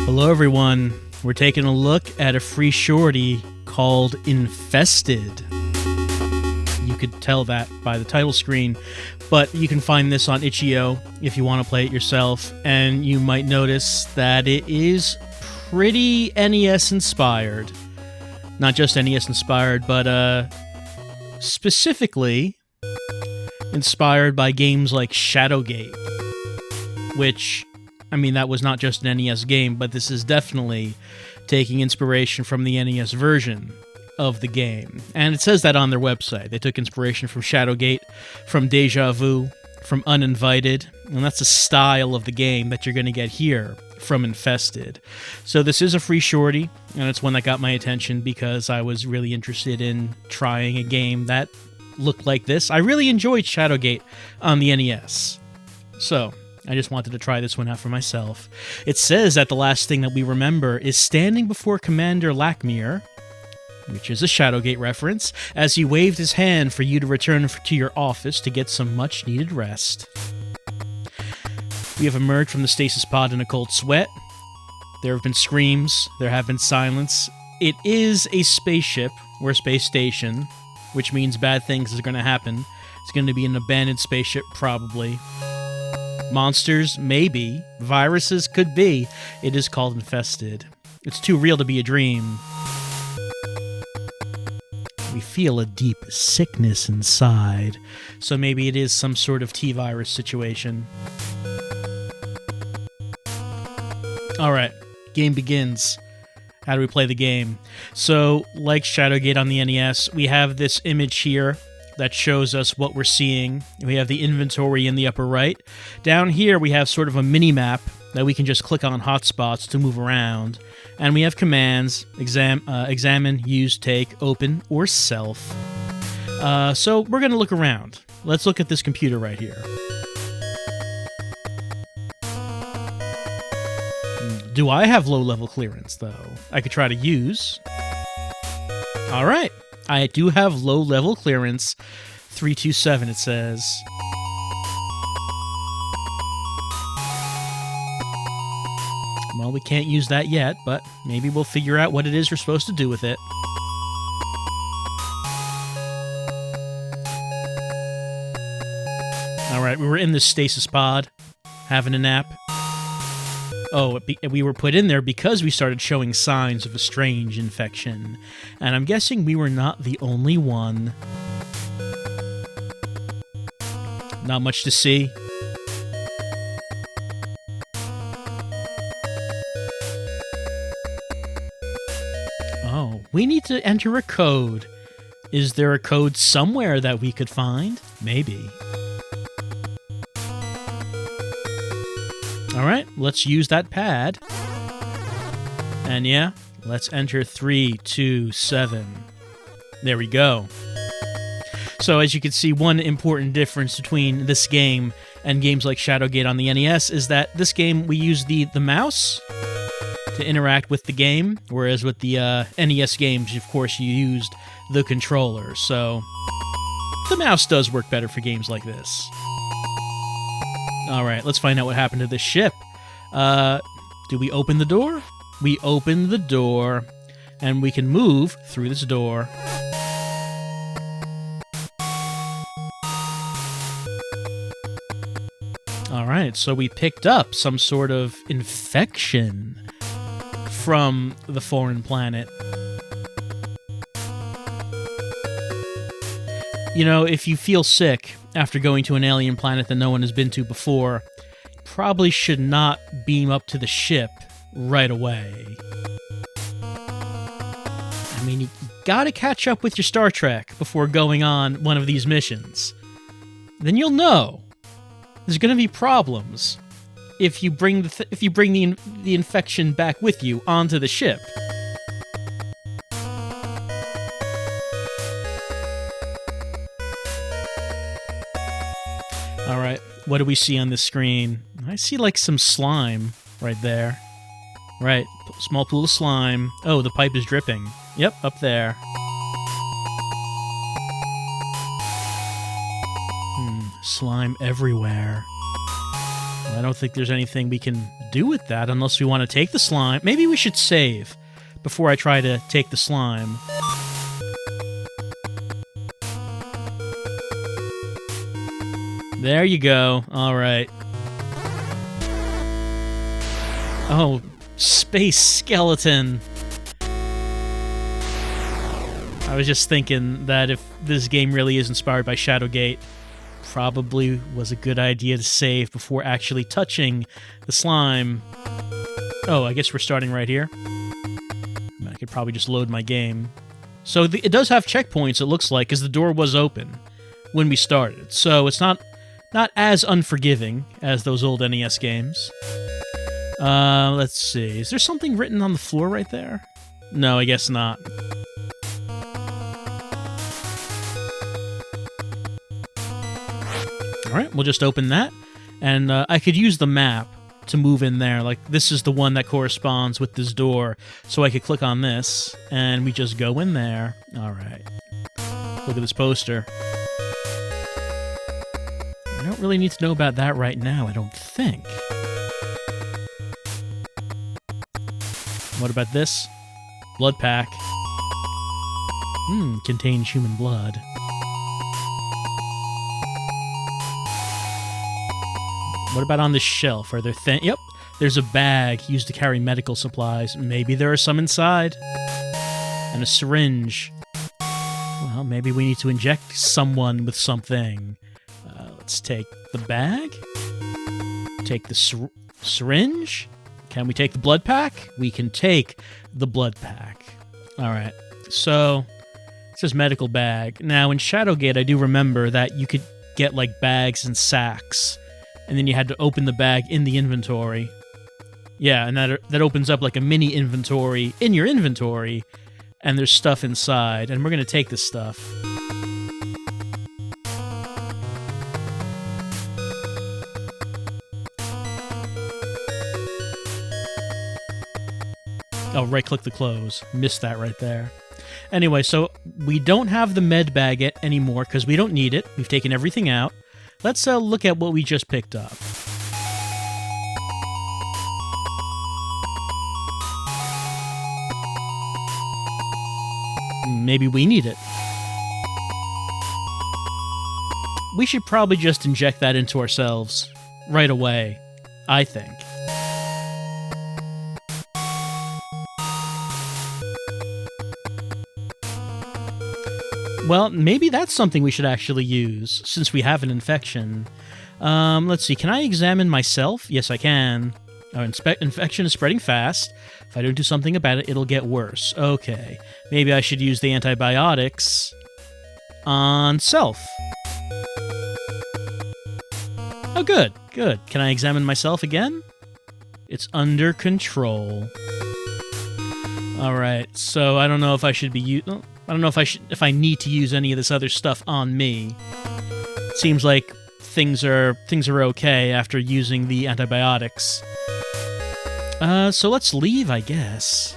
Hello everyone, we're taking a look at a free shorty called Infested. You could tell that by the title screen, but you can find this on itch.io if you want to play it yourself, and you might notice that it is pretty NES inspired. Not just NES inspired, but specifically inspired by games like Shadowgate, which, I mean, that was not just an NES game, but this is definitely taking inspiration from the NES version of the game. And it says that on their website. They took inspiration from Shadowgate, from Deja Vu, from Uninvited, and that's the style of the game that you're going to get here from Infested. So this is a free shorty, and it's one that got my attention because I was really interested in trying a game that looked like this. I really enjoyed Shadowgate on the NES. So I just wanted to try this one out for myself. It says that the last thing that we remember is standing before Commander Lackmere, which is a Shadowgate reference, as he waved his hand for you to return to your office to get some much-needed rest. We have emerged from the stasis pod in a cold sweat. There have been screams. There have been silence. It is a spaceship, or a space station, which means bad things are going to happen. It's going to be an abandoned spaceship, probably. Monsters, maybe. Viruses, could be. It is called Infested. It's too real to be a dream. We feel a deep sickness inside, so maybe it is some sort of T-virus situation. Alright, game begins. How do we play the game? So, like Shadowgate on the NES, we have this image here that shows us what we're seeing. We have the inventory in the upper right. Down here, we have sort of a mini-map that we can just click on hotspots to move around. And we have commands, examine, use, take, open, or self. So we're going to look around. Let's look at this computer right here. Do I have low-level clearance, though? I could try to use. All right. I do have low-level clearance. 327, it says. Well, we can't use that yet, but maybe we'll figure out what it is we're supposed to do with it. All right, we were in this stasis pod, having a nap. Oh, we were put in there because we started showing signs of a strange infection. And I'm guessing we were not the only one. Not much to see. Oh, we need to enter a code. Is there a code somewhere that we could find? Maybe. Alright, let's use that pad. And yeah, let's enter 327. There we go. So as you can see, one important difference between this game and games like Shadowgate on the NES is that this game we use the mouse to interact with the game, whereas with the NES games, of course, you used the controller. So the mouse does work better for games like this. All right, let's find out what happened to this ship. Do we open the door? We open the door, and we can move through this door. All right, so we picked up some sort of infection from the foreign planet. You know, if you feel sick after going to an alien planet that no one has been to before, you probably should not beam up to the ship right away. I mean, you gotta catch up with your Star Trek before going on one of these missions. Then you'll know there's gonna be problems if you bring the infection back with you onto the ship. All right, what do we see on the screen? I see like some slime right there. Right, small pool of slime. Oh, the pipe is dripping. Yep, up there. Slime everywhere. I don't think there's anything we can do with that unless we want to take the slime. Maybe we should save before I try to take the slime. There you go. All right. Oh, space skeleton. I was just thinking that if this game really is inspired by Shadowgate, probably was a good idea to save before actually touching the slime. Oh, I guess we're starting right here. I could probably just load my game. So it does have checkpoints, it looks like, because the door was open when we started. So it's not as unforgiving as those old NES games. Let's see. Is there something written on the floor right there? No, I guess not. Alright, we'll just open that. And I could use the map to move in there. Like, this is the one that corresponds with this door. So I could click on this, and we just go in there. Alright. Look at this poster. I don't really need to know about that right now, I don't think. What about this? Blood pack. Contains human blood. What about on this shelf? Are there Yep, there's a bag used to carry medical supplies. Maybe there are some inside. And a syringe. Well, maybe we need to inject someone with something. Let's take the bag. Take the syringe. Can we take the blood pack? We can take the blood pack. All right. So, it says medical bag. Now, in Shadowgate, I do remember that you could get, like, bags and sacks. And then you had to open the bag in the inventory. Yeah, and that opens up like a mini inventory in your inventory, and there's stuff inside, and we're going to take this stuff. Oh, right-click to close. Missed that right there. Anyway, so we don't have the med bag anymore because we don't need it. We've taken everything out. Let's look at what we just picked up. Maybe we need it. We should probably just inject that into ourselves right away, I think. Well, maybe that's something we should actually use, since we have an infection. Let's see, can I examine myself? Yes, I can. Our infection is spreading fast. If I don't do something about it, it'll get worse. Okay, maybe I should use the antibiotics on self. Oh, good, good. Can I examine myself again? It's under control. All right, so I don't know if I should be I don't know if I need to use any of this other stuff on me. It seems like things are okay after using the antibiotics. So let's leave, I guess.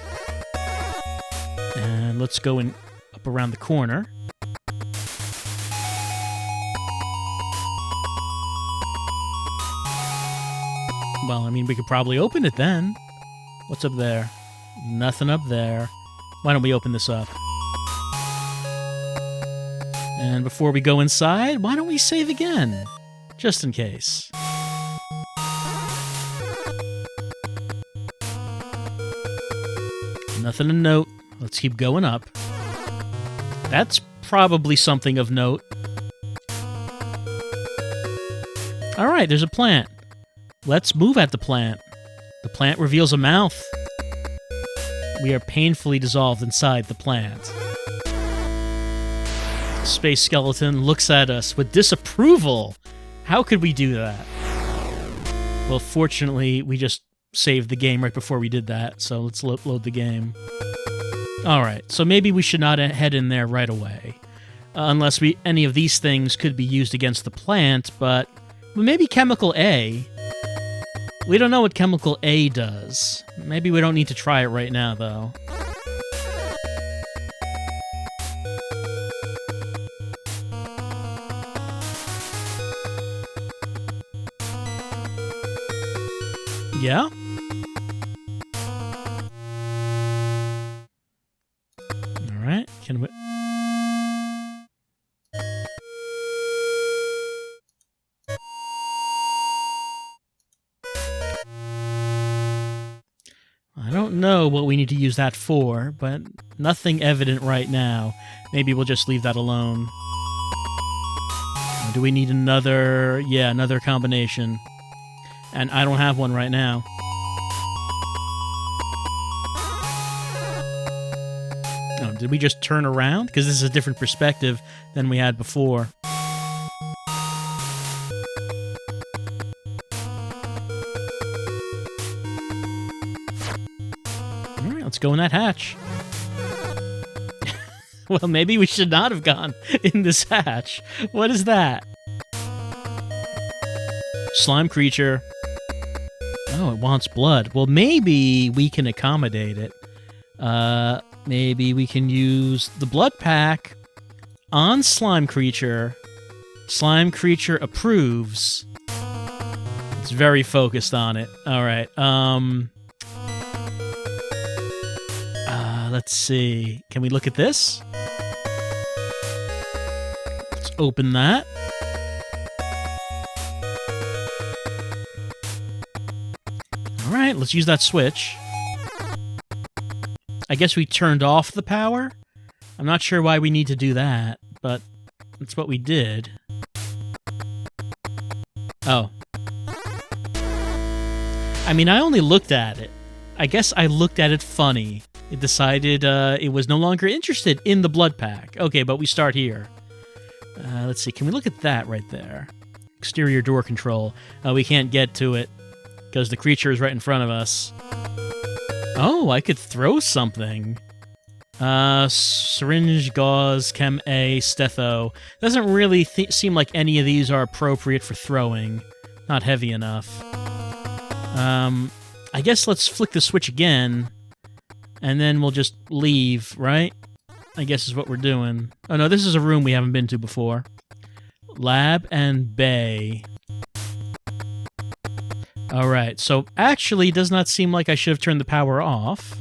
And let's go up around the corner. Well, I mean, we could probably open it then. What's up there? Nothing up there. Why don't we open this up? And before we go inside, why don't we save again? Just in case. Nothing to note. Let's keep going up. That's probably something of note. Alright, there's a plant. Let's move at the plant. The plant reveals a mouth. We are painfully dissolved inside the plant. Space skeleton looks at us with disapproval. How could we do that? Well, fortunately, we just saved the game right before we did that, so let's load the game. Alright, so maybe we should not head in there right away. Unless any of these things could be used against the plant, but maybe Chemical A. We don't know what Chemical A does. Maybe we don't need to try it right now, though. Yeah? Alright, can we... I don't know what we need to use that for, but nothing evident right now. Maybe we'll just leave that alone. Or do we need another... Yeah, another combination. And I don't have one right now. Oh, did we just turn around? Because this is a different perspective than we had before. Alright, let's go in that hatch. Well, maybe we should not have gone in this hatch. What is that? Slime creature. Oh, it wants blood. Well, maybe we can accommodate it. Maybe we can use the blood pack on slime creature. Slime creature approves. It's very focused on it. All right. Let's see. Can we look at this? Let's open that. All right, let's use that switch. I guess we turned off the power? I'm not sure why we need to do that, but that's what we did. Oh. I mean, I only looked at it. I guess I looked at it funny. It decided it was no longer interested in the blood pack. Okay, but we start here. Let's see, can we look at that right there? Exterior door control. We can't get to it because the creature is right in front of us. Oh, I could throw something. Syringe, gauze, chem A, stetho. Doesn't really seem like any of these are appropriate for throwing. Not heavy enough. I guess let's flick the switch again, and then we'll just leave, right? I guess is what we're doing. Oh no, this is a room we haven't been to before. Lab and bay. Alright, so actually it does not seem like I should have turned the power off,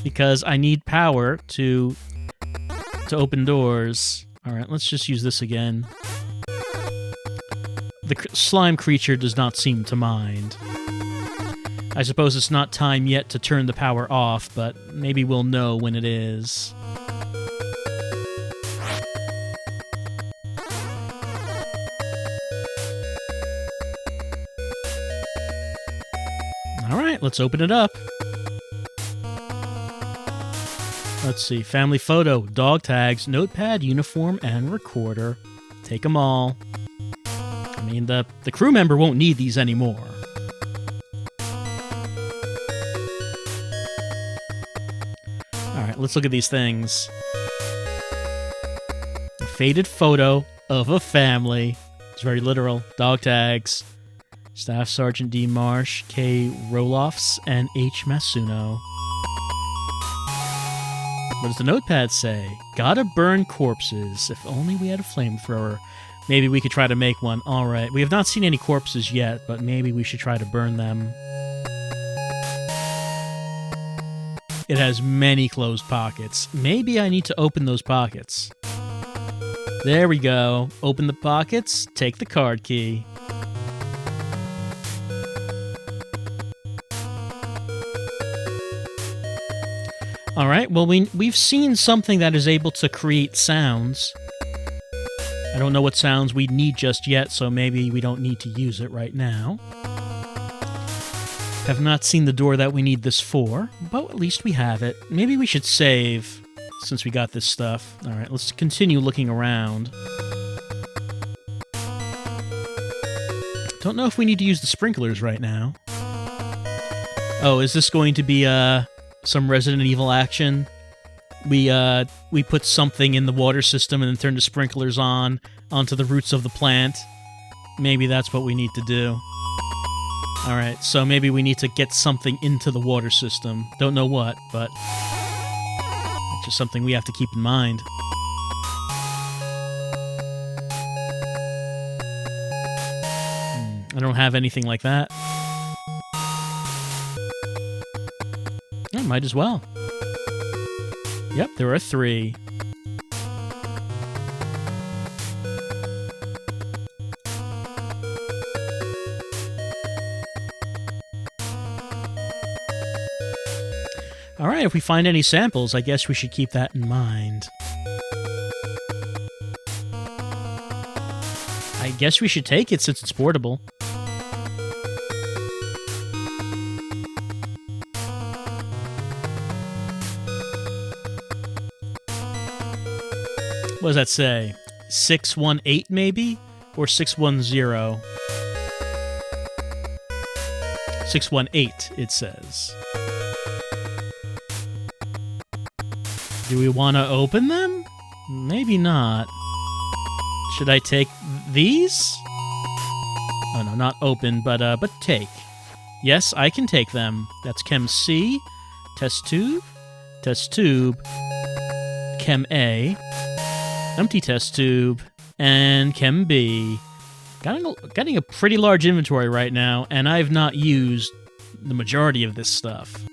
because I need power to open doors. Alright, let's just use this again. The slime creature does not seem to mind. I suppose it's not time yet to turn the power off, but maybe we'll know when it is. Alright, let's open it up. Let's see, family photo, dog tags, notepad, uniform, and recorder. Take them all. I mean, the crew member won't need these anymore. Alright, let's look at these things. A faded photo of a family. It's very literal. Dog tags. Staff Sergeant D. Marsh, K. Roloffs, and H. Masuno. What does the notepad say? Gotta burn corpses. If only we had a flamethrower. Maybe we could try to make one. Alright, we have not seen any corpses yet, but maybe we should try to burn them. It has many closed pockets. Maybe I need to open those pockets. There we go. Open the pockets, take the card key. Alright, well we've seen something that is able to create sounds. I don't know what sounds we'd need just yet, so maybe we don't need to use it right now. Have not seen the door that we need this for, but at least we have it. Maybe we should save, since we got this stuff. Alright, let's continue looking around. Don't know if we need to use the sprinklers right now. Oh, is this going to be, some Resident Evil action? We put something in the water system and then turn the sprinklers onto the roots of the plant. Maybe that's what we need to do. Alright, so maybe we need to get something into the water system. Don't know what, but it's just something we have to keep in mind. I don't have anything like that. Alright, might as well. Yep, there are 3. Alright, if we find any samples, I guess we should keep that in mind. I guess we should take it since it's portable. What does that say? 618 maybe? Or 610? 618, it says. Do we want to open them? Maybe not. Should I take these? Oh no, not open, but take. Yes, I can take them. That's Chem C, test tube, Chem A, empty test tube, and Chem B. Getting a pretty large inventory right now, and I've not used the majority of this stuff.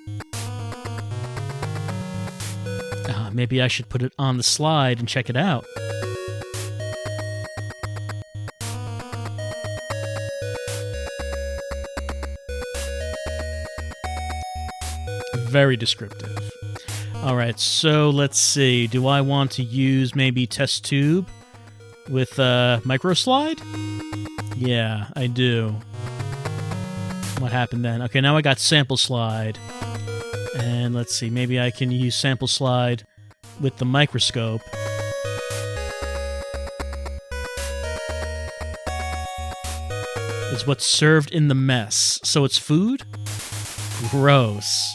Maybe I should put it on the slide and check it out. Very descriptive. Alright, so let's see. Do I want to use maybe test tube with microslide? Yeah, I do. What happened then? Okay, now I got sample slide. And let's see, maybe I can use sample slide with the microscope. It's what's served in the mess. So it's food? Gross.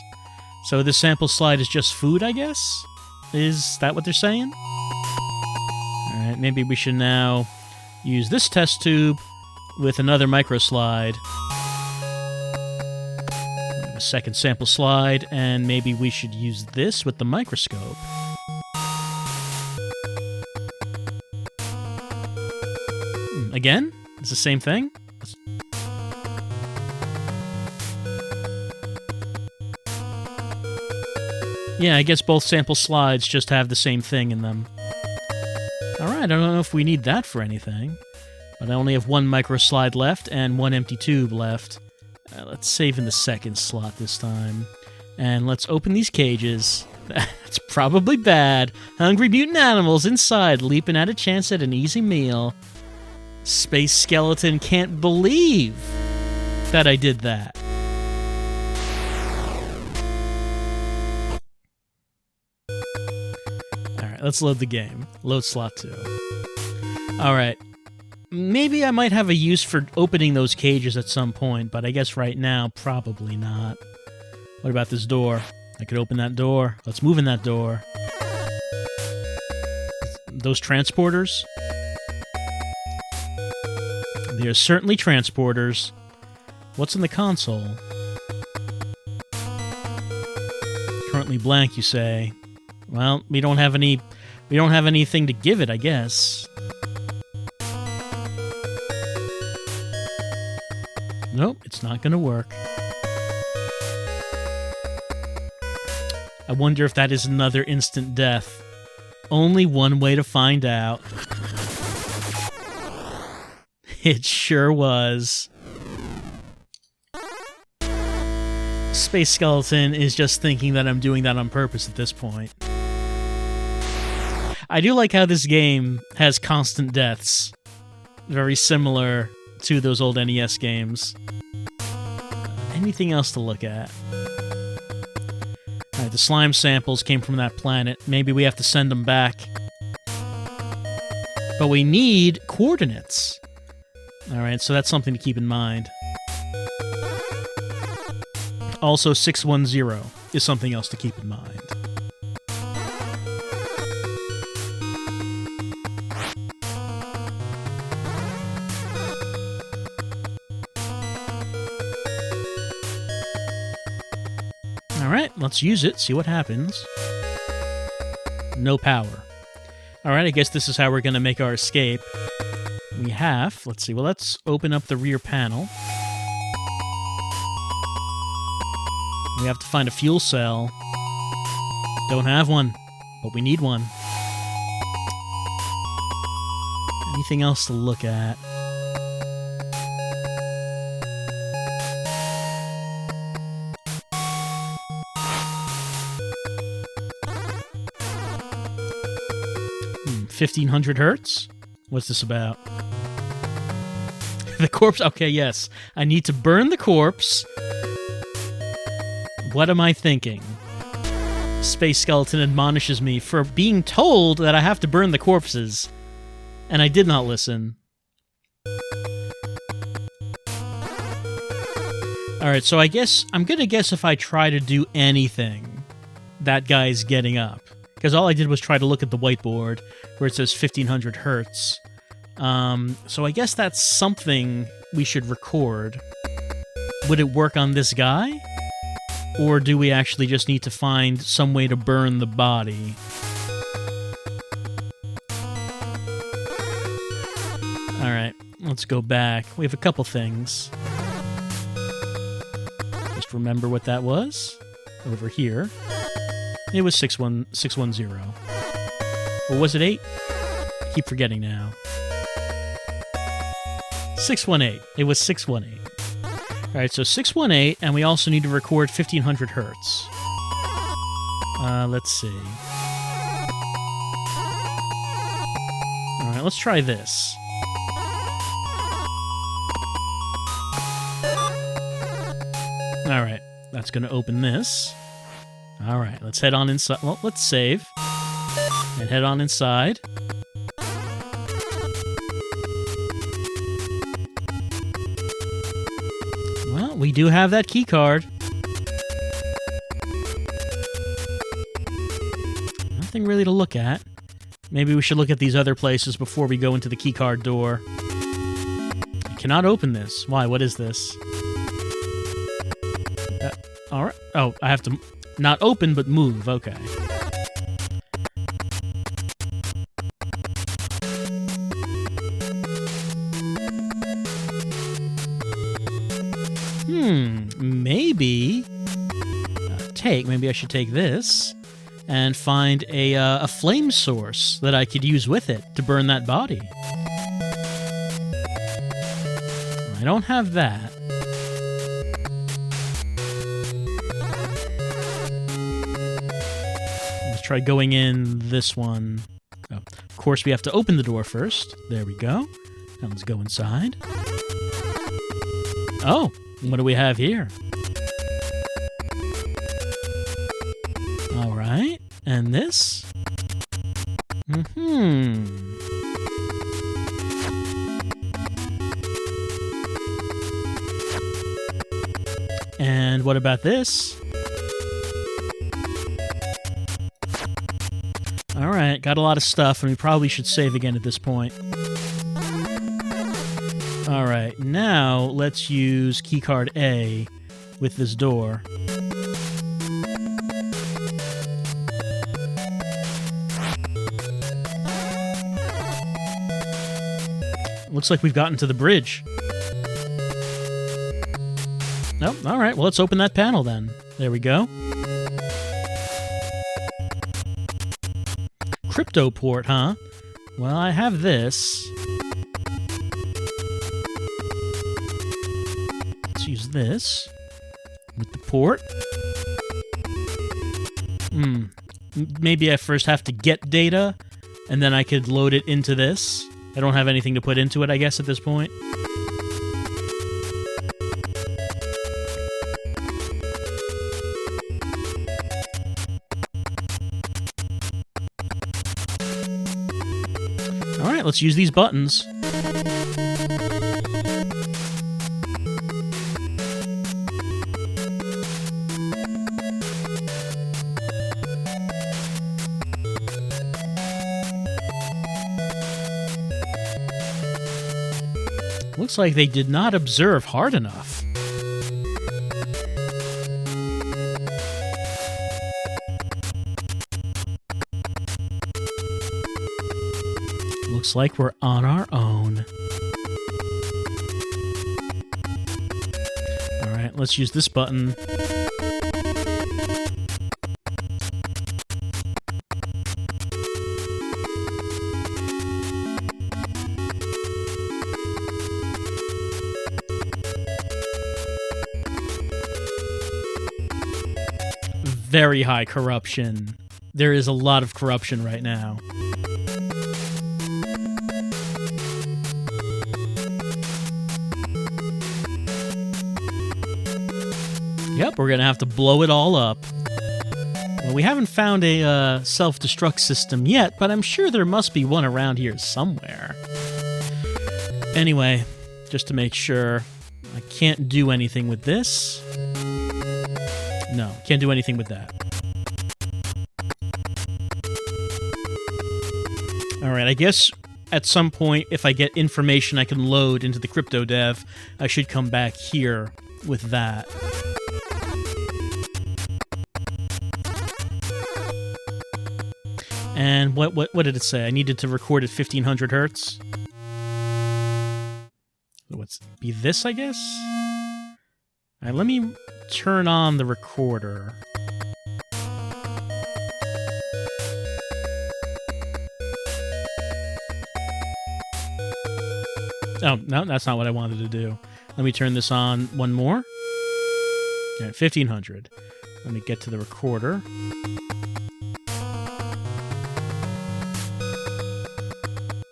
So this sample slide is just food, I guess? Is that what they're saying? Alright, maybe we should now use this test tube with another microslide. A second sample slide, and maybe we should use this with the microscope. Again? It's the same thing? Yeah, I guess both sample slides just have the same thing in them. Alright, I don't know if we need that for anything. But I only have 1 microslide left and 1 empty tube left. Let's save in the second slot this time. And let's open these cages. That's probably bad. Hungry mutant animals inside, leaping at a chance at an easy meal. Space Skeleton can't believe that I did that. Alright, let's load the game. Load slot 2. Alright. Maybe I might have a use for opening those cages at some point, but I guess right now, probably not. What about this door? I could open that door. Let's move in that door. Those transporters? They are certainly transporters. What's in the console? Currently blank, you say. Well, we don't have anything to give it, I guess. Nope, it's not gonna work. I wonder if that is another instant death. Only one way to find out. It sure was. Space Skeleton is just thinking that I'm doing that on purpose at this point. I do like how this game has constant deaths. Very similar to those old NES games. Anything else to look at? Alright, the slime samples came from that planet. Maybe we have to send them back. But we need coordinates. Alright, so that's something to keep in mind. Also, 610 is something else to keep in mind. Alright, let's use it, see what happens. No power. Alright, I guess this is how we're going to make our escape. We have, let's see, well, let's open up the rear panel. We have to find a fuel cell. Don't have one, but we need one. Anything else to look at? Hmm, 1500 hertz? What's this about? The corpse? Okay, yes. I need to burn the corpse. What am I thinking? Space Skeleton admonishes me for being told that I have to burn the corpses. And I did not listen. Alright, so I'm gonna guess if I try to do anything, that guy's getting up. Because all I did was try to look at the whiteboard where it says 1500 hertz. So I guess that's something we should record. Would it work on this guy? Or do we actually just need to find some way to burn the body? Alright, let's go back. We have a couple things. Just remember what that was. Over here. It was 610. Or was it 8? I keep forgetting now. 618. It was 618. Alright, so 618, and we also need to record 1500 hertz. Let's see. Alright, let's try this. Alright, that's going to open this. Alright, let's head on inside. Well, let's save. And head on inside. Well, we do have that key card. Nothing really to look at. Maybe we should look at these other places before we go into the key card door. I cannot open this. Why? What is this? Alright. Oh, I have to not open, but move. Okay. Maybe... maybe I should take this and find a flame source that I could use with it to burn that body. I don't have that. Let's try going in this one. Oh, of course, we have to open the door first. There we go. Now let's go inside. Oh, what do we have here? All right, and this? And what about this? All right, got a lot of stuff, and we probably should save again at this point. All right, now let's use keycard A with this door. Looks like we've gotten to the bridge. Nope, all right, well, let's open that panel then. There we go. Crypto port, huh? Well, I have this. Let's use this with the port. Maybe I first have to get data, and then I could load it into this. I don't have anything to put into it, I guess, at this point. Alright, let's use these buttons. Looks like they did not observe hard enough. Looks like we're on our own. Alright, let's use this button. very high corruption. There is a lot of corruption right now. Yep, we're gonna have to blow it all up. Well, we haven't found a self-destruct system yet, but I'm sure there must be one around here somewhere. Anyway, just to make sure, I can't do anything with this. No, can't do anything with that. Alright, I guess at some point, if I get information I can load into the crypto dev, I should come back here with that. And what did it say? I needed to record at 1500 hertz. What's be this, I guess? All right, let me turn on the recorder. Oh, no, that's not what I wanted to do. Let me turn this on one more. All right, 1500. Let me get to the recorder.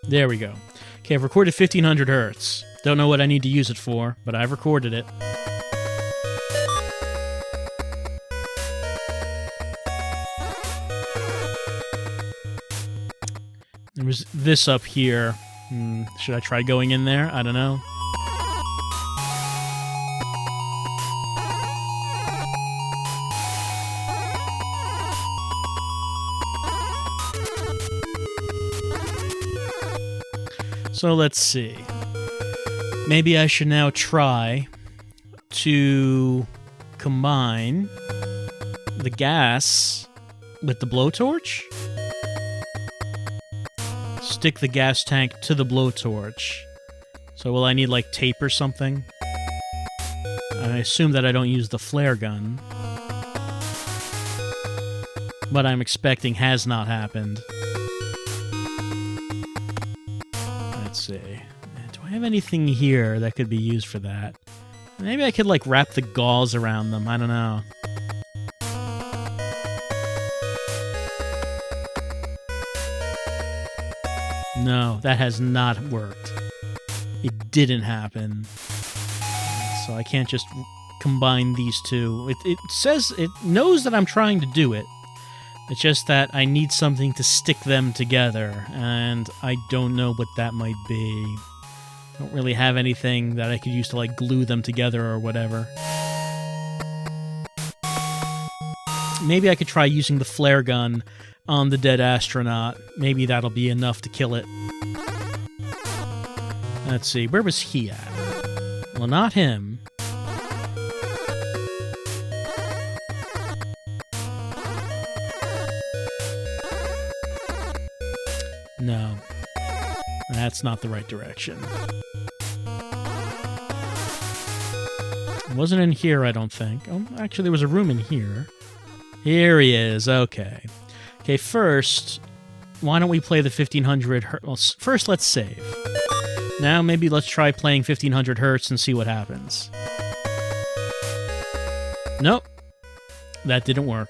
There we go. Okay, I've recorded 1500 hertz. Don't know what I need to use it for, but I've recorded it. There was this up here. Should I try going in there? I don't know. So let's see. Maybe I should now try to combine the gas with the blowtorch. Stick the gas tank to the blowtorch. So will I need like tape or something? I assume that I don't use the flare gun. What I'm expecting has not happened. Let's see. Do I have anything here that could be used for that? Maybe I could like wrap the gauze around them. I don't know. No, that has not worked. It didn't happen. So I can't just combine these two. It says it knows that I'm trying to do it. It's just that I need something to stick them together, and I don't know what that might be. I don't really have anything that I could use to like glue them together or whatever. Maybe I could try using the flare gun on the dead astronaut. Maybe that'll be enough to kill it. Let's see, where was he at? Well, not him. No, that's not the right direction. It wasn't in here, I don't think. Oh, actually, there was a room in here. Here he is, okay. Okay, first, why don't we play the 1500 hertz? Well, first, let's save. Now, maybe let's try playing 1500 hertz and see what happens. Nope. That didn't work.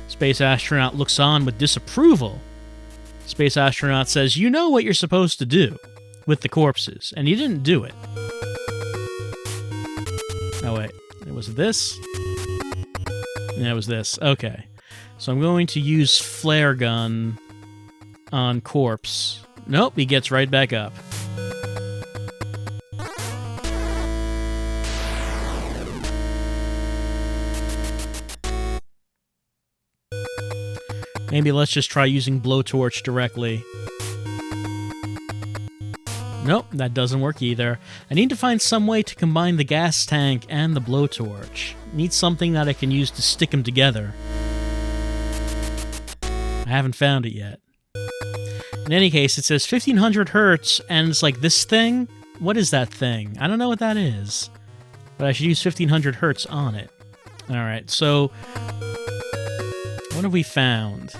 Space astronaut looks on with disapproval. Space astronaut says, "You know what you're supposed to do with the corpses, and you didn't do it." Oh, wait. It was this? Yeah, it was this. Okay. So I'm going to use flare gun on corpse. Nope, he gets right back up. Maybe let's just try using blowtorch directly. Nope, that doesn't work either. I need to find some way to combine the gas tank and the blowtorch. Need something that I can use to stick them together. I haven't found it yet. In any case, it says 1500 hertz, and it's like this thing? What is that thing? I don't know what that is. But I should use 1500 hertz on it. Alright, so what have we found?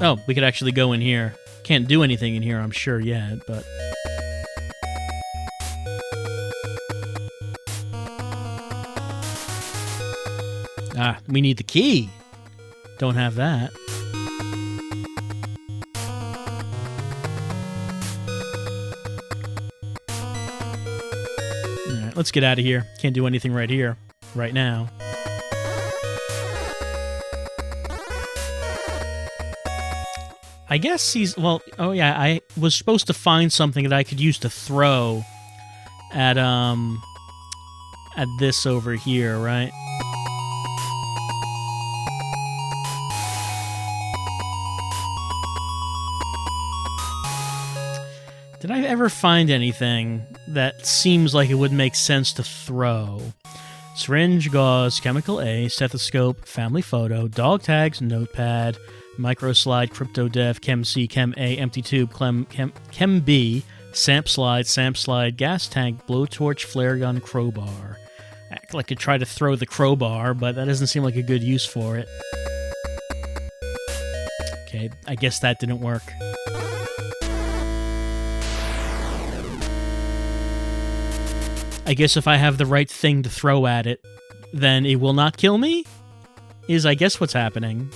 Oh, we could actually go in here. Can't do anything in here, I'm sure, yet, but... Ah, we need the key. Don't have that. Alright, let's get out of here. Can't do anything right here, right now. I guess he's... Well, oh yeah, I was supposed to find something that I could use to throw at this over here, right? Did I ever find anything that seems like it would make sense to throw? Syringe, gauze, chemical A, stethoscope, family photo, dog tags, notepad, microslide, crypto dev, chem C, chem A, empty tube, chem B, samp slide, gas tank, blowtorch, flare gun, crowbar. I could try to throw the crowbar, but that doesn't seem like a good use for it. Okay, I guess that didn't work. I guess if I have the right thing to throw at it, then it will not kill me? Is, I guess, what's happening.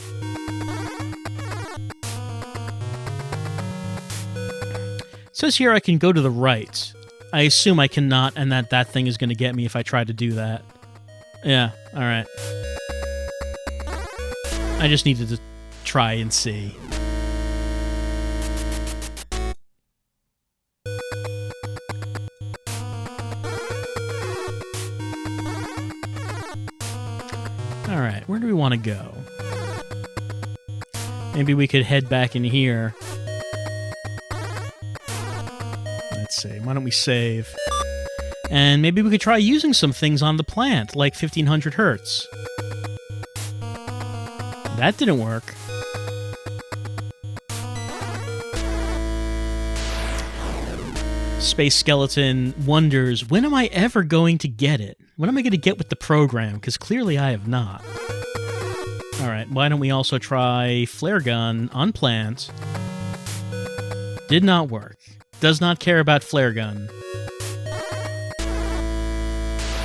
It says here I can go to the right. I assume I cannot, and that thing is going to get me if I try to do that. Yeah, alright. I just needed to try and see. Alright, where do we want to go? Maybe we could head back in here. Let's see, why don't we save? And maybe we could try using some things on the plant, like 1500 hertz. That didn't work. Space Skeleton wonders, when am I ever going to get it? When am I going to get with the program? Because clearly I have not. Alright, why don't we also try flare gun on plant? Did not work. Does not care about flare gun.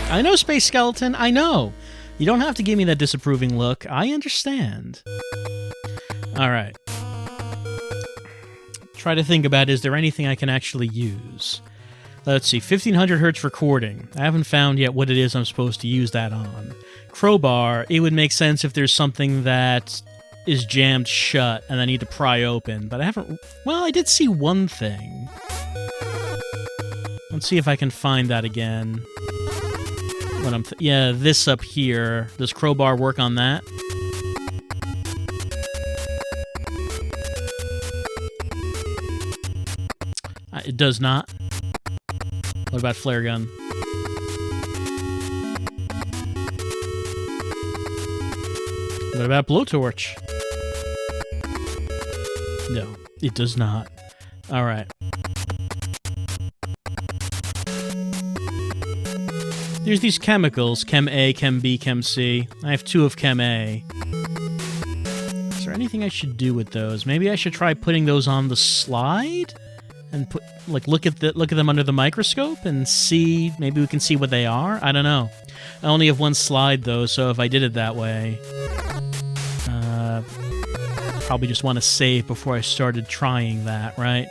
I know, Space Skeleton, I know. You don't have to give me that disapproving look. I understand. Alright. Try to think about, is there anything I can actually use? Let's see, 1500 hertz recording. I haven't found yet what it is I'm supposed to use that on. Crowbar, it would make sense if there's something that is jammed shut and I need to pry open, but I haven't... Well, I did see one thing. Let's see if I can find that again. When I'm... yeah, this up here. Does crowbar work on that? It does not. What about flare gun? What about blowtorch? No, it does not. Alright. There's these chemicals, chem A, chem B, chem C. I have 2 of chem A. Is there anything I should do with those? Maybe I should try putting those on the slide? And put, like, look at them under the microscope and see, maybe we can see what they are? I don't know. I only have one slide, though, so if I did it that way... probably just want to save before I started trying that, right?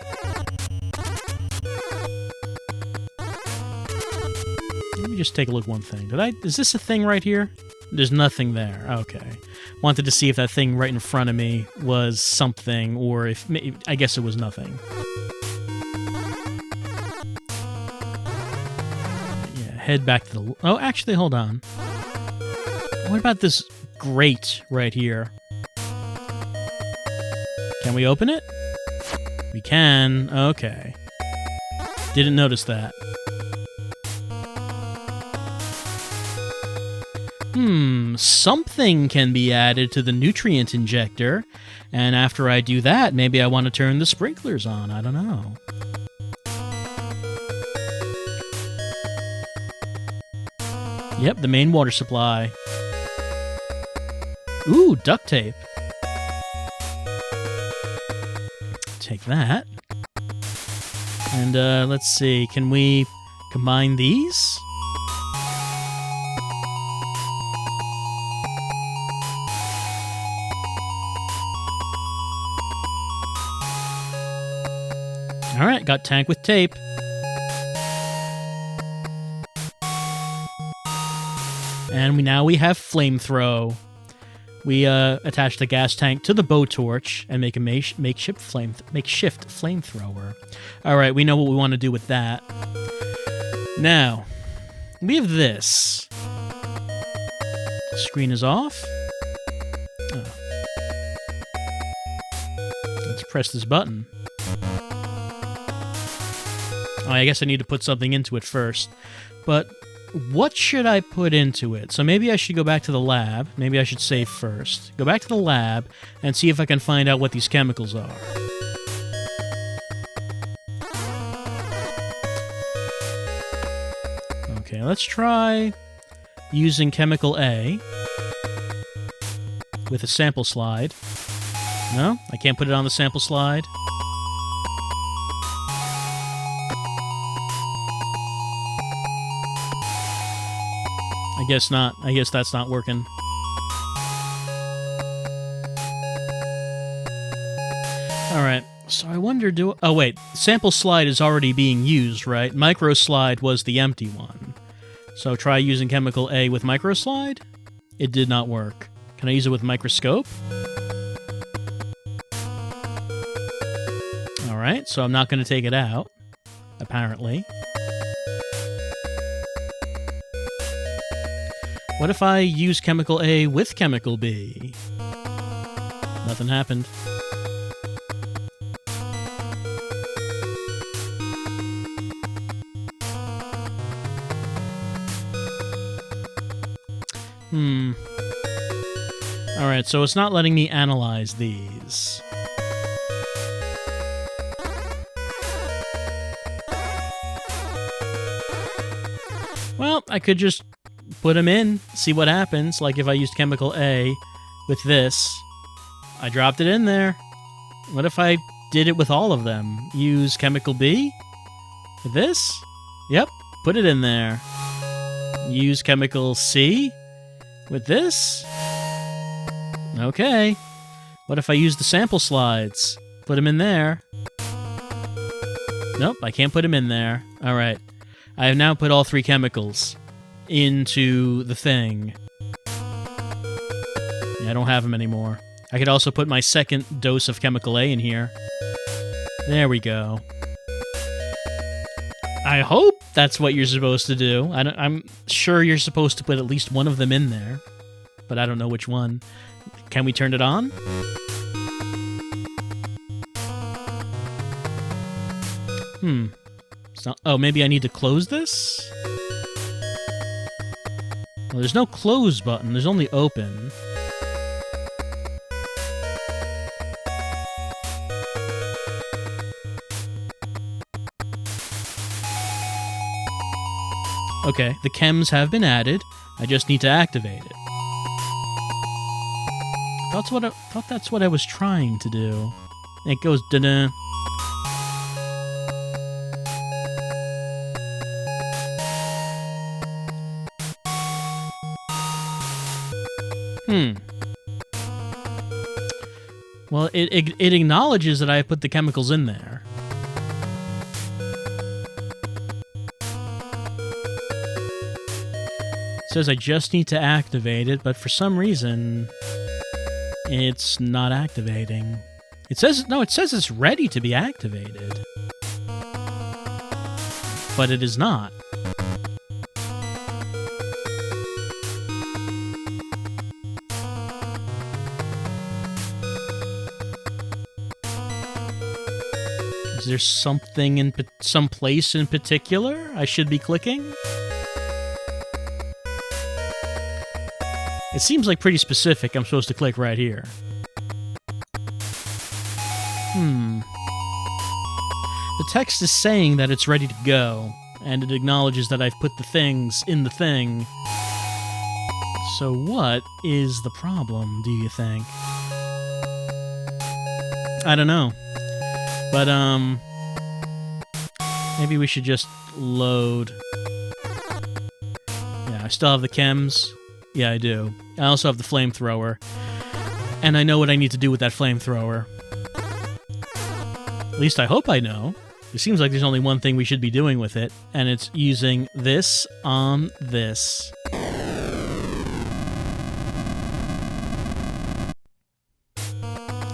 Let me just take a look at one thing. Is this a thing right here? There's nothing there. Okay. Wanted to see if that thing right in front of me was something, or if... I guess it was nothing. Yeah, head back to the... Oh, actually, hold on. What about this grate right here? Can we open it? We can. Okay. Didn't notice that. Something can be added to the nutrient injector, and after I do that, maybe I want to turn the sprinklers on. I don't know. Yep, the main water supply. Ooh, duct tape. Take that. And let's see, can we combine these? Alright, got tank with tape. And now we have flamethrow. We attach the gas tank to the bow torch and make a makeshift flamethrower. Alright, we know what we want to do with that. Now, we have this. Screen is off. Oh. Let's press this button. Oh, I guess I need to put something into it first. But what should I put into it? So maybe I should go back to the lab. Maybe I should save first. Go back to the lab and see if I can find out what these chemicals are. Okay, let's try using chemical A with a sample slide. No, I can't put it on the sample slide. I guess not. I guess that's not working. Alright, so I wonder oh wait, sample slide is already being used, right? Microslide was the empty one. So try using chemical A with microslide? It did not work. Can I use it with microscope? Alright, so I'm not going to take it out, apparently. What if I use chemical A with chemical B? Nothing happened. Alright, so it's not letting me analyze these. Well, I could just put them in, see what happens. Like if I used chemical A with this, I dropped it in there. What if I did it with all of them? Use chemical B with this? Yep, put it in there. Use chemical C with this? Okay. What if I use the sample slides? Put them in there. Nope, I can't put them in there. Alright. I have now put all three chemicals into the thing. Yeah, I don't have them anymore. I could also put my second dose of chemical A in here. There we go. I hope that's what you're supposed to do. I'm sure you're supposed to put at least one of them in there, but I don't know which one. Can we turn it on? It's not, oh, maybe I need to close this? Well, there's no close button. There's only open. Okay, the chems have been added. I just need to activate it. Thought that's what I was trying to do. It goes da-da. Well, it acknowledges that I put the chemicals in there. It says I just need to activate it, but for some reason, it's not activating. It says it's ready to be activated. But it is not. Is there something in some place in particular I should be clicking? It seems like pretty specific. I'm supposed to click right here. The text is saying that it's ready to go, and it acknowledges that I've put the things in the thing. So what is the problem, do you think? I don't know. But, maybe we should just load. Yeah, I still have the chems. Yeah, I do. I also have the flamethrower. And I know what I need to do with that flamethrower. At least I hope I know. It seems like there's only one thing we should be doing with it, and it's using this on this.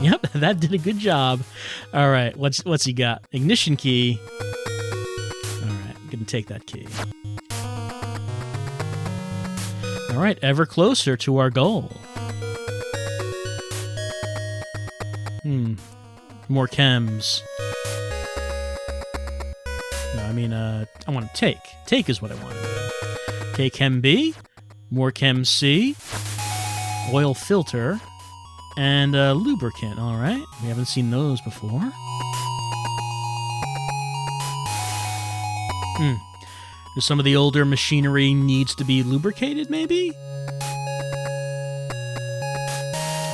Yep, that did a good job. All right, what's he got? Ignition key. All right, I'm gonna take that key. All right, ever closer to our goal. More chems. No, I mean, I want to take. Take is what I want to do. Take chem B, more chem C, oil filter, and lubricant. All right, we haven't seen those before. Some of the older machinery needs to be lubricated, maybe?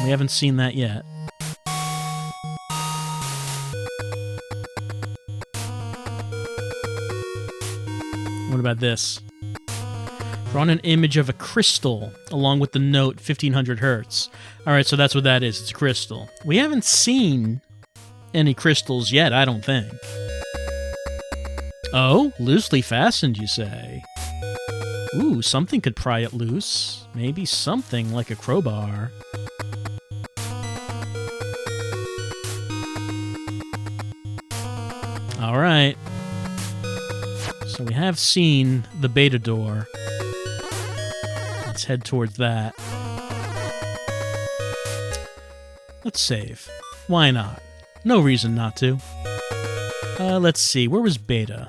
We haven't seen that yet. What about this? Drawn an image of a crystal along with the note 1500 hertz. All right, so that's what that is. It's a crystal. We haven't seen any crystals yet, I don't think. Oh, loosely fastened, you say? Ooh, something could pry it loose. Maybe something like a crowbar. All right. So we have seen the beta door. Let's head towards that. Let's save. Why not? No reason not to. Let's see. Where was beta?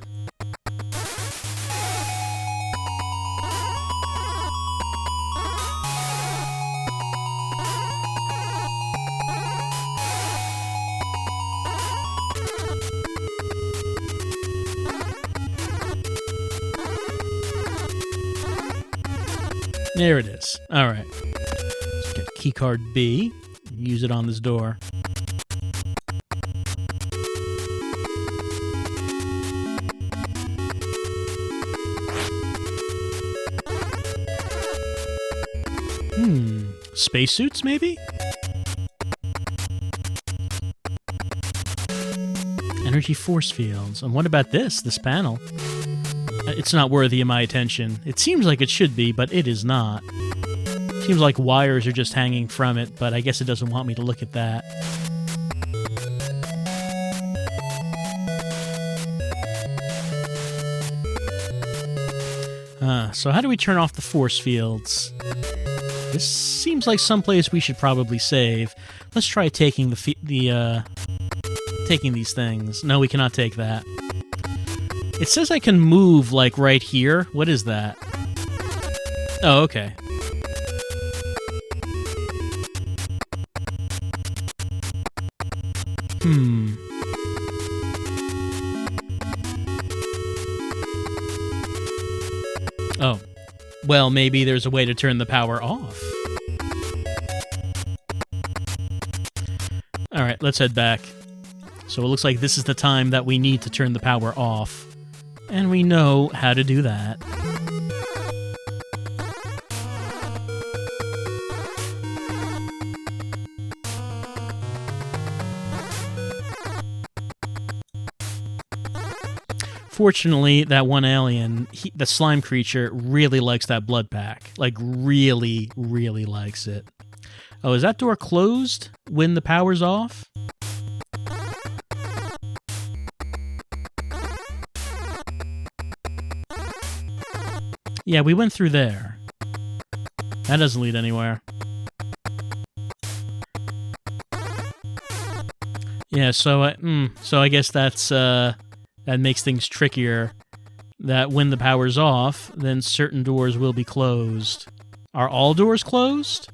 There it is. All right. Let's get keycard B. Use it on this door. Spacesuits, maybe? Energy force fields. And what about this panel? It's not worthy of my attention. It seems like it should be, but it is not. Seems like wires are just hanging from it, but I guess it doesn't want me to look at that. So how do we turn off the force fields? This seems like someplace we should probably save. Let's try taking taking these things. No, we cannot take that. It says I can move, like, right here. What is that? Oh, okay. Oh. Well, maybe there's a way to turn the power off. Alright, let's head back. So it looks like this is the time that we need to turn the power off. And we know how to do that. Fortunately, that one alien, the slime creature, really likes that blood pack. Like, really, really likes it. Oh, is that door closed when the power's off? Yeah, we went through there. That doesn't lead anywhere. Yeah, so I guess that's that makes things trickier. That when the power's off, then certain doors will be closed. Are all doors closed?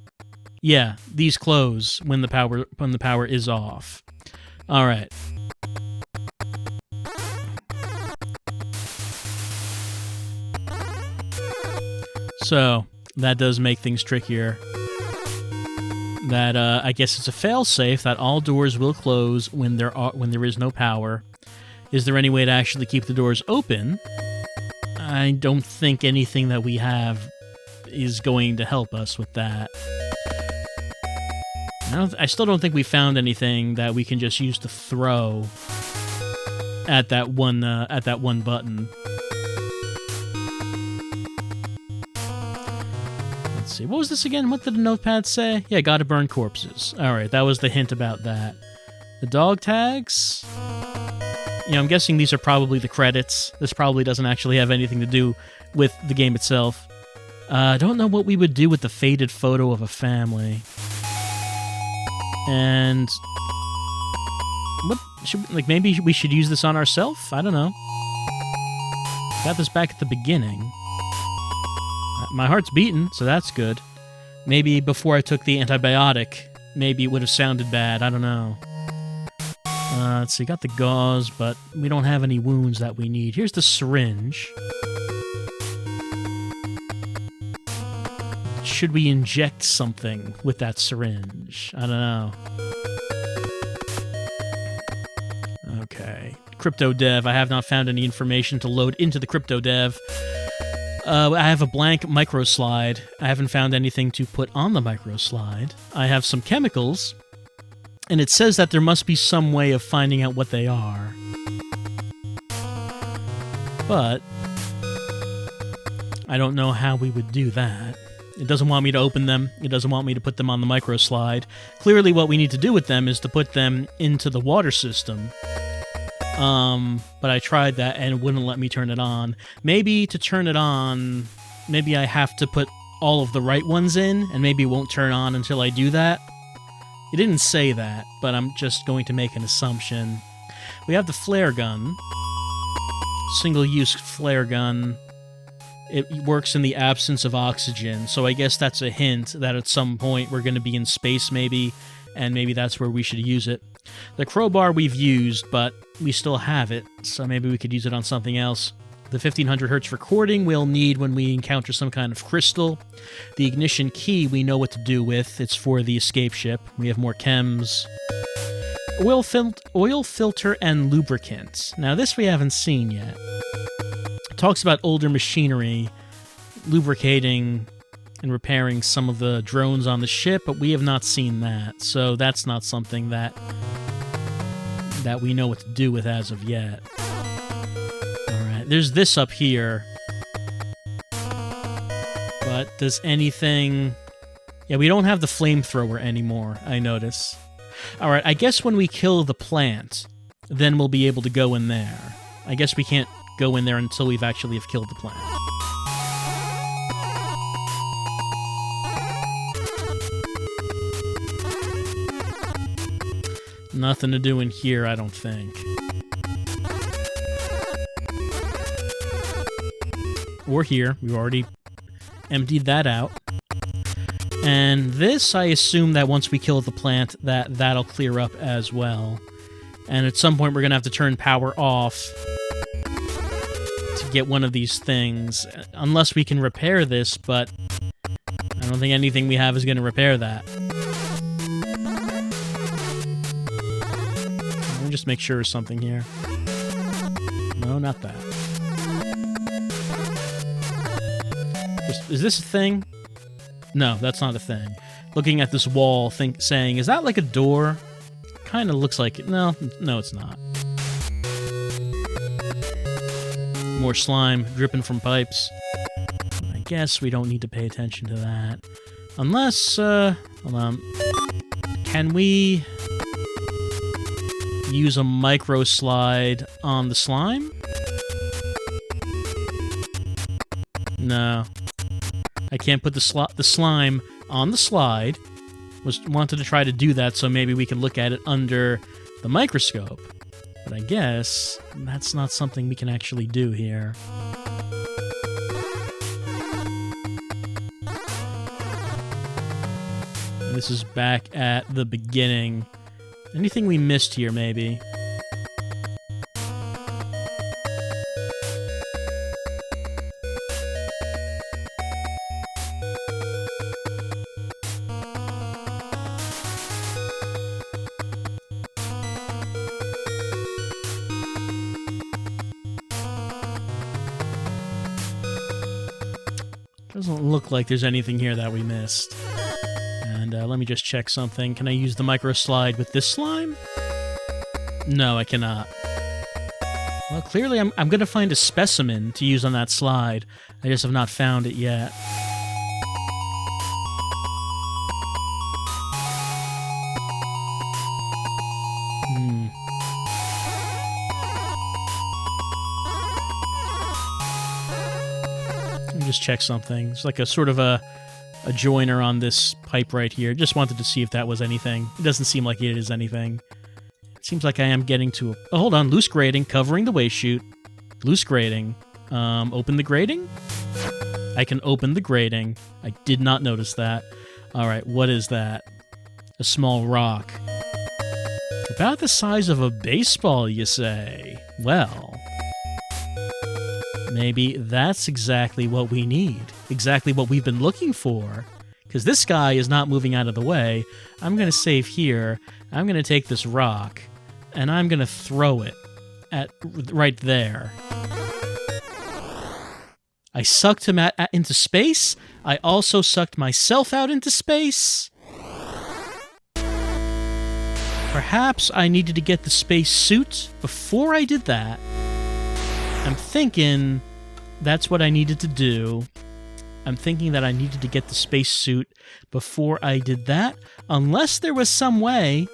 Yeah, these close when the power is off. All right. So that does make things trickier. That I guess it's a failsafe that all doors will close when there is no power. Is there any way to actually keep the doors open? I don't think anything that we have is going to help us with that. I still don't think we found anything that we can just use to throw. at that one button. Let's see. What was this again? What did the notepad say? Yeah, gotta burn corpses. All right, that was the hint about that. The dog tags. You know, I'm guessing these are probably the credits. This probably doesn't actually have anything to do with the game itself. I don't know what we would do with the faded photo of a family. And what should, like, maybe we should use this on ourselves? I don't know. Got this back at the beginning. My heart's beating, so that's good. Maybe before I took the antibiotic, maybe it would have sounded bad. I don't know. Let's see, got the gauze, but we don't have any wounds that we need. Here's the syringe. Should we inject something with that syringe? I don't know. Okay. Crypto dev. I have not found any information to load into the crypto dev. I have a blank microslide. I haven't found anything to put on the microslide. I have some chemicals, and it says that there must be some way of finding out what they are. But I don't know how we would do that. It doesn't want me to open them. It doesn't want me to put them on the microslide. Clearly what we need to do with them is to put them into the water system. But I tried that and it wouldn't let me turn it on. Maybe to turn it on, maybe I have to put all of the right ones in, and maybe it won't turn on until I do that. It didn't say that, but I'm just going to make an assumption. We have the flare gun. Single-use flare gun. It works in the absence of oxygen, so I guess that's a hint that at some point we're going to be in space maybe, and maybe that's where we should use it. The crowbar we've used, but we still have it, so maybe we could use it on something else. The 1500 hertz recording we'll need when we encounter some kind of crystal. The ignition key we know what to do with. It's for the escape ship. We have more chems. Oil filter and lubricant. Now this we haven't seen yet. It talks about older machinery, lubricating and repairing some of the drones on the ship, but we have not seen that, so that's not something that we know what to do with as of yet. Alright, there's this up here. But does anything... Yeah, we don't have the flamethrower anymore, I notice. Alright, I guess when we kill the plant, then we'll be able to go in there. I guess we can't go in there until we've actually have killed the plant. Nothing to do in here, I don't think. Or here. We've already emptied that out. And this, I assume that once we kill the plant, that'll clear up as well. And at some point, we're going to have to turn power off to get one of these things. Unless we can repair this, but I don't think anything we have is going to repair that. Let me just make sure of something here. No, not that. Is this a thing? No, that's not a thing. Looking at this wall, saying, is that like a door? Kind of looks like it. No, it's not. More slime dripping from pipes. I guess we don't need to pay attention to that. Unless, hold on. Can we use a micro slide on the slime? No. I can't put the slime on the slide. Wanted to try to do that so maybe we can look at it under the microscope. But I guess that's not something we can actually do here. This is back at the beginning. Anything we missed here, maybe? Doesn't look like there's anything here that we missed. And let me just check something. Can I use the micro slide with this slime? No, I cannot. Well, clearly I'm going to find a specimen to use on that slide. I just have not found it yet. Let me just check something. It's like a sort of a joiner on this pipe right here. Just wanted to see if that was anything. It doesn't seem like it is anything. It seems like I am getting to a... Oh, hold on. Loose grating, covering the waste chute. Loose grating. Open the grating? I can open the grating. I did not notice that. All right, what is that? A small rock. About the size of a baseball, you say? Well, maybe that's exactly what we need. Exactly what we've been looking for. Because this guy is not moving out of the way. I'm going to save here. I'm going to take this rock, and I'm going to throw it at right there. I sucked him into space. I also sucked myself out into space. Perhaps I needed to get the space suit before I did that. I'm thinking that's what I needed to do. I'm thinking that I needed to get the space suit before I did that, unless there was some way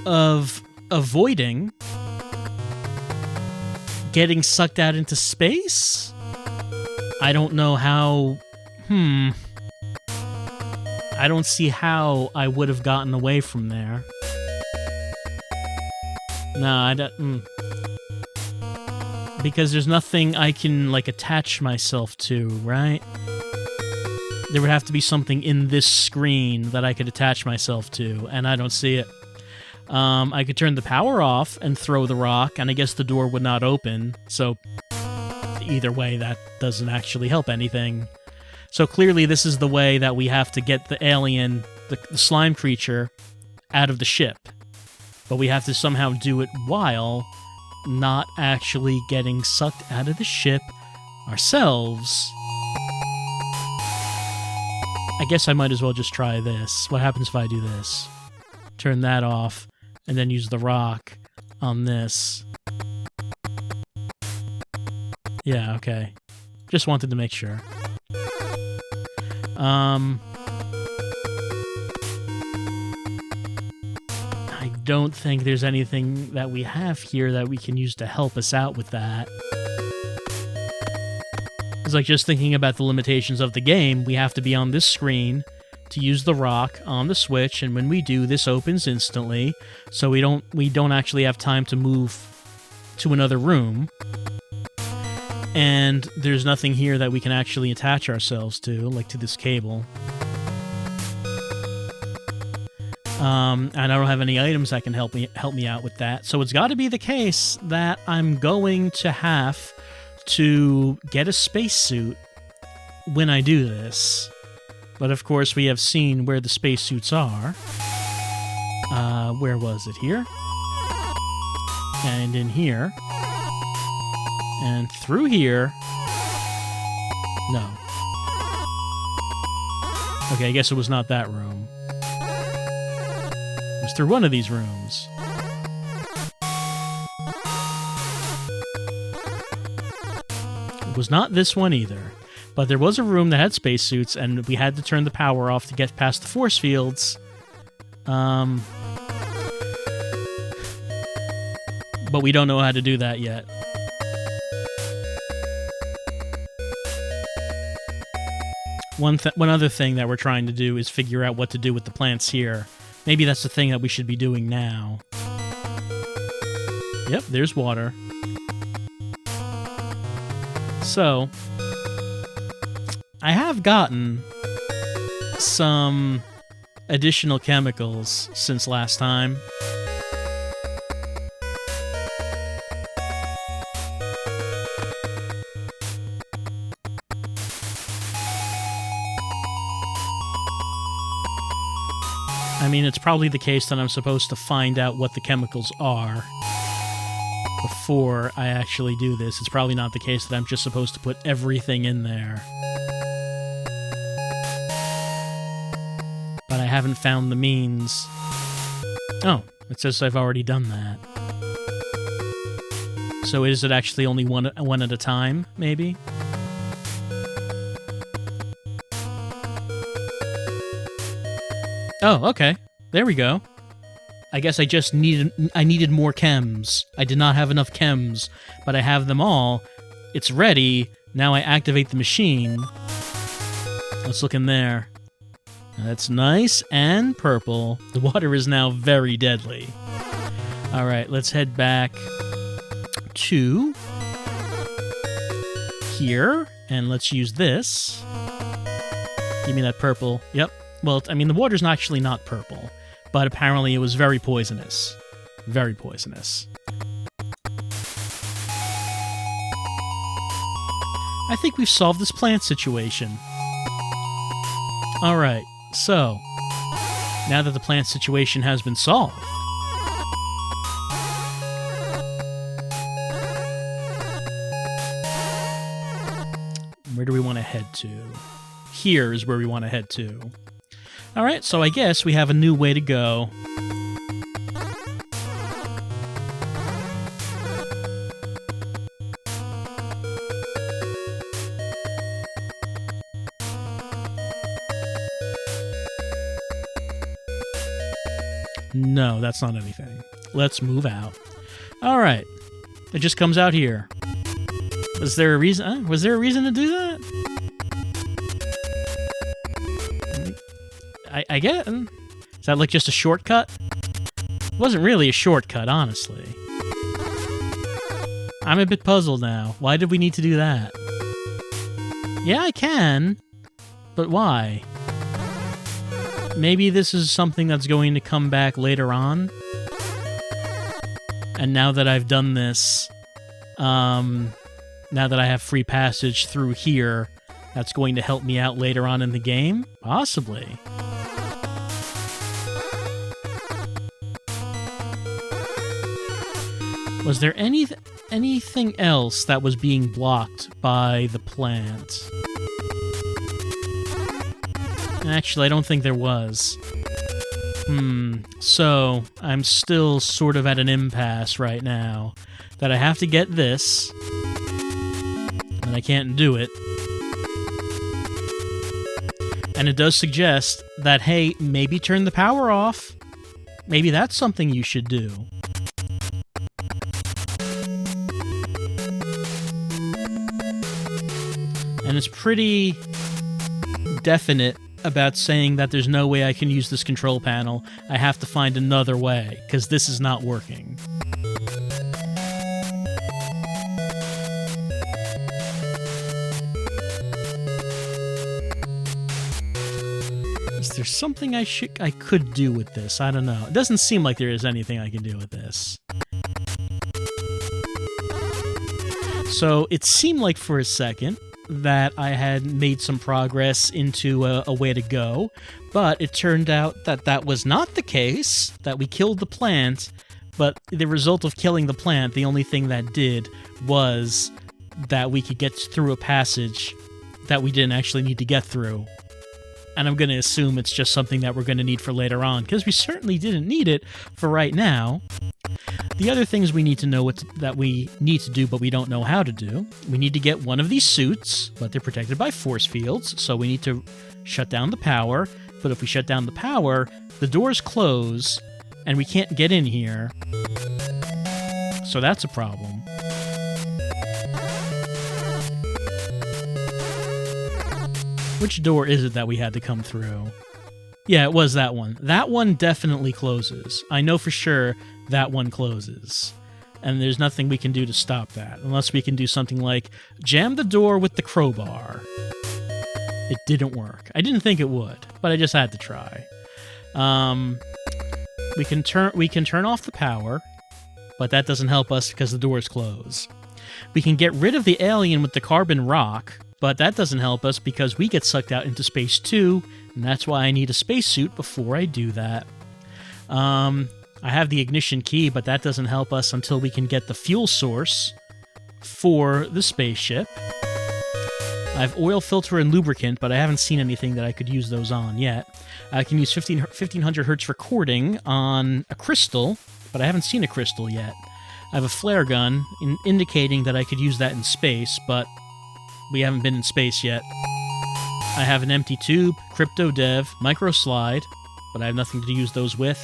of avoiding getting sucked out into space? I don't know how... I don't see how I would have gotten away from there. No, I don't... Because there's nothing I can, like, attach myself to, right? There would have to be something in this screen that I could attach myself to, and I don't see it. I could turn the power off and throw the rock, and I guess the door would not open, so either way, that doesn't actually help anything. So clearly this is the way that we have to get the alien, the slime creature, out of the ship. But we have to somehow do it while not actually getting sucked out of the ship ourselves. I guess I might as well just try this. What happens if I do this? Turn that off, and then use the rock on this. Yeah, okay. Just wanted to make sure. I don't think there's anything that we have here that we can use to help us out with that. It's like just thinking about the limitations of the game, we have to be on this screen to use the rock on the switch, and when we do, this opens instantly, so we don't actually have time to move to another room. And there's nothing here that we can actually attach ourselves to, like to this cable. And I don't have any items that can help me out with that. So it's got to be the case that I'm going to have to get a spacesuit when I do this. But of course, we have seen where the spacesuits are. Where was it? Here? And in here. And through here. No. Okay, I guess it was not that room. It was through one of these rooms. It was not this one either. But there was a room that had spacesuits, and we had to turn the power off to get past the force fields. But we don't know how to do that yet. One other thing that we're trying to do is figure out what to do with the plants here. Maybe that's the thing that we should be doing now. Yep, there's water. So, I have gotten some additional chemicals since last time. I mean, it's probably the case that I'm supposed to find out what the chemicals are before I actually do this. It's probably not the case that I'm just supposed to put everything in there. But I haven't found the means. Oh, it says I've already done that. So is it actually only one at a time, maybe? Oh, okay. There we go. I guess I just needed more chems. I did not have enough chems, but I have them all. It's ready. Now I activate the machine. Let's look in there. That's nice and purple. The water is now very deadly. All right, let's head back to here, and let's use this. Give me that purple. Yep. Well, I mean, the water's actually not purple, but apparently it was very poisonous. Very poisonous. I think we've solved this plant situation. All right, so now that the plant situation has been solved, where do we want to head to? Here is where we want to head to. All right, so I guess we have a new way to go. No, that's not anything. Let's move out. All right, it just comes out here. Was there a reason? Was there a reason to do that? I get. Is that like just a shortcut? It wasn't really a shortcut, honestly. I'm a bit puzzled now. Why did we need to do that? Yeah, I can, but why? Maybe this is something that's going to come back later on. And now that I've done this, now that I have free passage through here, that's going to help me out later on in the game? Possibly. Was there anything else that was being blocked by the plant? Actually, I don't think there was. So, I'm still sort of at an impasse right now. That I have to get this, and I can't do it. And it does suggest that, hey, maybe turn the power off. Maybe that's something you should do. And it's pretty definite about saying that there's no way I can use this control panel. I have to find another way, because this is not working. Is there something I could do with this? I don't know. It doesn't seem like there is anything I can do with this. So it seemed like for a second that I had made some progress into a way to go, but it turned out that that was not the case, that we killed the plant, but the result of killing the plant, the only thing that did was that we could get through a passage that we didn't actually need to get through. And I'm going to assume it's just something that we're going to need for later on, because we certainly didn't need it for right now. The other things we need to know that we need to do, but we don't know how to do. We need to get one of these suits, but they're protected by force fields, so we need to shut down the power. But if we shut down the power, the doors close, and we can't get in here. So that's a problem. Which door is it that we had to come through? Yeah, it was that one. That one definitely closes. I know for sure that one closes. And there's nothing we can do to stop that, unless we can do something like jam the door with the crowbar. It didn't work. I didn't think it would, but I just had to try. We can turn off the power, but that doesn't help us because the doors close. We can get rid of the alien with the carbon rock, but that doesn't help us because we get sucked out into space too, and that's why I need a spacesuit before I do that. I have the ignition key, but that doesn't help us until we can get the fuel source for the spaceship. I have oil filter and lubricant, but I haven't seen anything that I could use those on yet. I can use 1500 hertz recording on a crystal, but I haven't seen a crystal yet. I have a flare gun, indicating that I could use that in space, but we haven't been in space yet. I have an empty tube, crypto dev, micro slide, but I have nothing to use those with.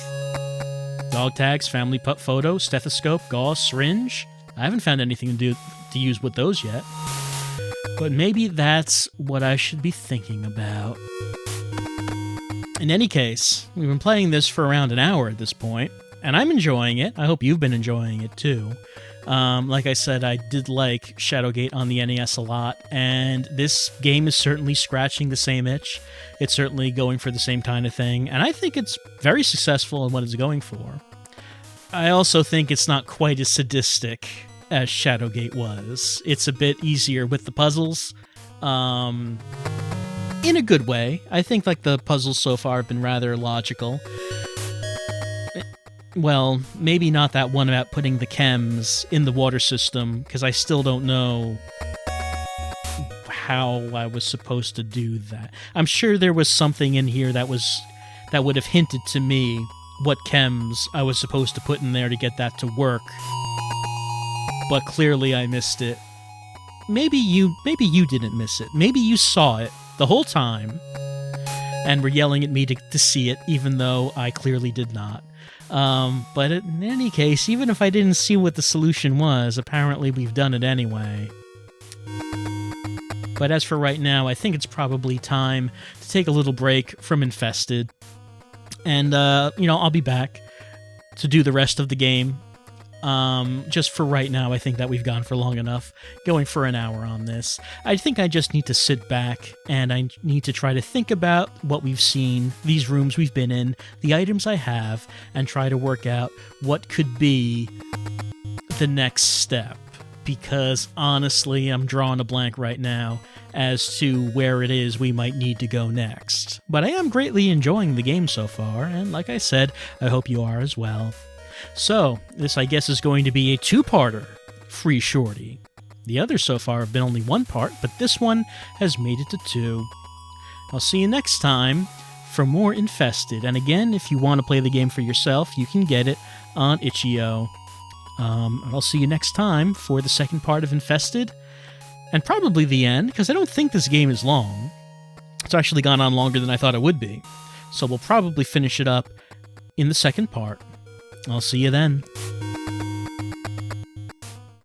Dog tags, family pup photo, stethoscope, gauze, syringe. I haven't found anything to use with those yet. But maybe that's what I should be thinking about. In any case, we've been playing this for around an hour at this point, and I'm enjoying it. I hope you've been enjoying it too. Like I said, I did like Shadowgate on the NES a lot, and this game is certainly scratching the same itch. It's certainly going for the same kind of thing, and I think it's very successful in what it's going for. I also think it's not quite as sadistic as Shadowgate was. It's a bit easier with the puzzles, in a good way. I think like the puzzles so far have been rather logical. Well, maybe not that one about putting the chems in the water system, because I still don't know how I was supposed to do that. I'm sure there was something in here that would have hinted to me what chems I was supposed to put in there to get that to work. But clearly I missed it. Maybe you didn't miss it. Maybe you saw it the whole time and were yelling at me to see it, even though I clearly did not. But in any case, even if I didn't see what the solution was, apparently we've done it anyway. But as for right now, I think it's probably time to take a little break from Infested. And, I'll be back to do the rest of the game. Just for right now, I think that we've gone for long enough, going for an hour on this. I think I just need to sit back, and I need to try to think about what we've seen, these rooms we've been in, the items I have, and try to work out what could be the next step. Because, honestly, I'm drawing a blank right now as to where it is we might need to go next. But I am greatly enjoying the game so far, and like I said, I hope you are as well. So, this I guess is going to be a two-parter, Free Shorty. The others so far have been only one part, but this one has made it to two. I'll see you next time for more Infested, and again, if you want to play the game for yourself, you can get it on itch.io. I'll see you next time for the second part of Infested, and probably the end, because I don't think this game is long. It's actually gone on longer than I thought it would be, so we'll probably finish it up in the second part. I'll see you then.